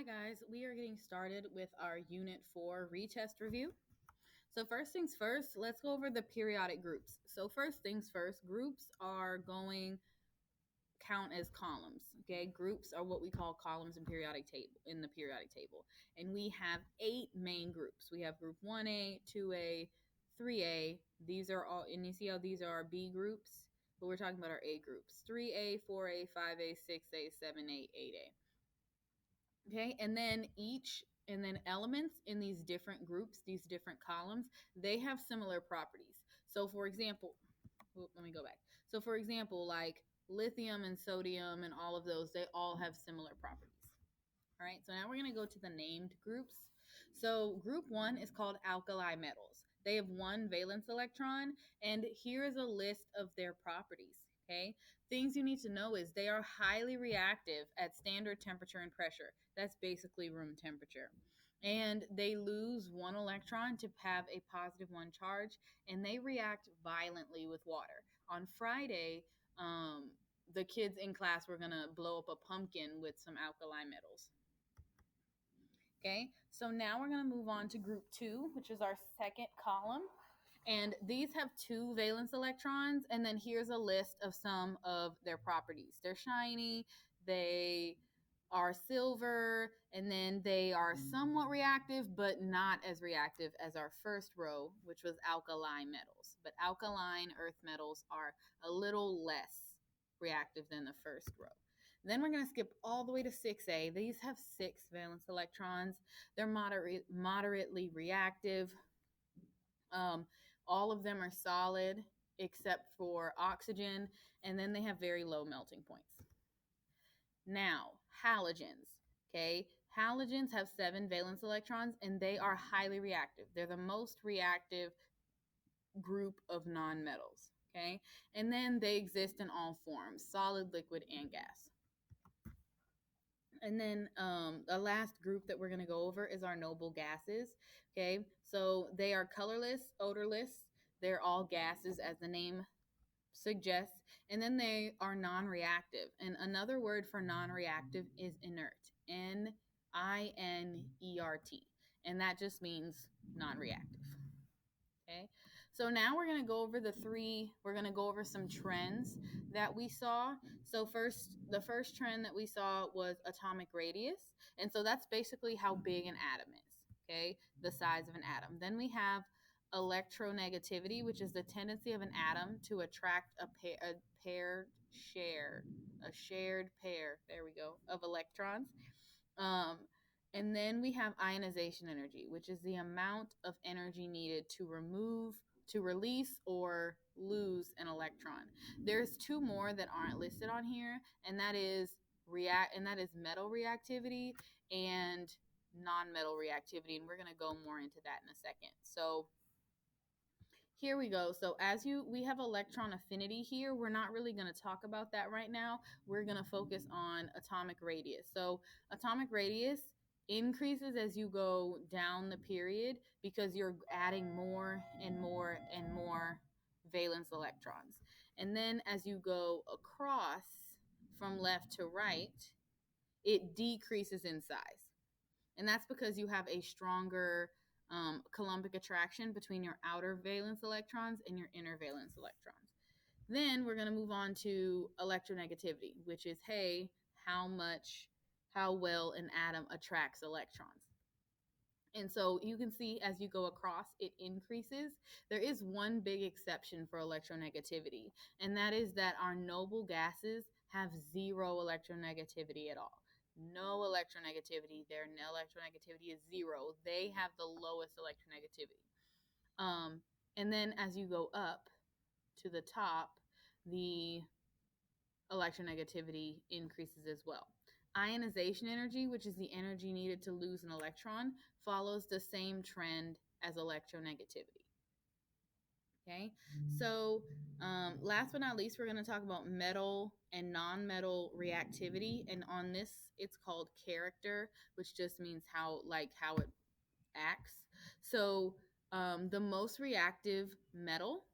Hi guys, we are getting started with our Unit 4 retest review. So first things first, let's go over the periodic groups. So first things first, groups are going count as columns. Okay, groups are what we call columns in periodic table in the periodic table, and we have 8 main groups. We have group 1A, 2A, 3A. These are all, and you see how these are our B groups, but we're talking about our A groups: 3A, 4A, 5A, 6A, 7A, 8A. Okay, and then elements in these different groups, these different columns, they have similar properties. So for example, let me go back. So for example, like lithium and sodium and all of those, they all have similar properties. All right, so now we're going to go to the named groups. So group 1 is called alkali metals. They have 1 valence electron, and here is a list of their properties. Okay, things you need to know is they are highly reactive at standard temperature and pressure. That's basically room temperature. And they lose 1 electron to have a positive 1 charge, and they react violently with water. On Friday, the kids in class were going to blow up a pumpkin with some alkali metals. Okay, so now we're going to move on to group 2, which is our second column. And these have 2 valence electrons. And then here's a list of some of their properties. They're shiny, they are silver, and then they are somewhat reactive, but not as reactive as our first row, which was alkali metals. But alkaline earth metals are a little less reactive than the first row. Then we're going to skip all the way to 6A. These have 6 valence electrons. They're moderately reactive. All of them are solid except for oxygen, and then they have very low melting points. Now, halogens. Okay, halogens have 7 valence electrons, and they are highly reactive. They're the most reactive group of nonmetals. Okay, and then they exist in all forms: solid, liquid, and gas. And then the last group that we're going to go over is our noble gases. Okay, so they are colorless, odorless. They're all gases, as the name suggests. And then they are non-reactive. And another word for non-reactive is inert. N-I-N-E-R-T. And that just means non-reactive. Okay, so now we're going to go over we're going to go over some trends that we saw. So the first trend that we saw was atomic radius. And so that's basically how big an atom is, okay, the size of an atom. Then we have electronegativity, which is the tendency of an atom to attract a shared pair, there we go, of electrons. And then we have ionization energy, which is the amount of energy needed to release, or lose an electron. There's 2 more that aren't listed on here, and that is metal reactivity and non-metal reactivity, and we're going to go more into that in a second. So here we go. So we have electron affinity here. We're not really going to talk about that right now. We're going to focus on atomic radius. So atomic radius increases as you go down the period because you're adding more and more and more valence electrons. And then as you go across from left to right, it decreases in size. And that's because you have a stronger Coulombic attraction between your outer valence electrons and your inner valence electrons. Then we're going to move on to electronegativity, which is, hey, how well an atom attracts electrons. And so you can see as you go across, it increases. There is one big exception for electronegativity, and that is that our noble gases have 0 electronegativity at all. No electronegativity. Their electronegativity is 0. They have the lowest electronegativity. And then as you go up to the top, the electronegativity increases as well. Ionization energy, which is the energy needed to lose an electron, follows the same trend as electronegativity. Okay, so last but not least, we're going to talk about metal and non-metal reactivity. And on this, it's called character, which just means how it acts. So the most reactive metal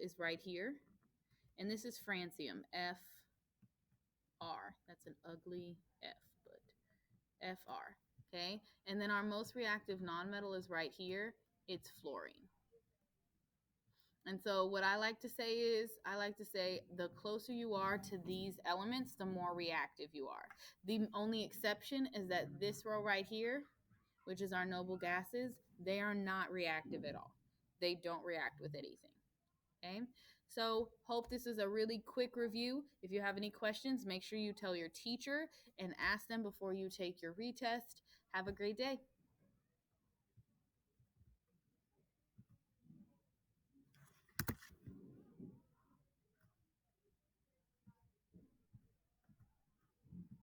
is right here. And this is francium, R. That's an ugly F, but Fr. Okay, and then our most reactive nonmetal is right here. It's fluorine. And so what I like to say is, the closer you are to these elements, the more reactive you are. The only exception is that this row right here, which is our noble gases, they are not reactive at all. They don't react with anything. Okay, so hope this is a really quick review. If you have any questions, make sure you tell your teacher and ask them before you take your retest. Have a great day.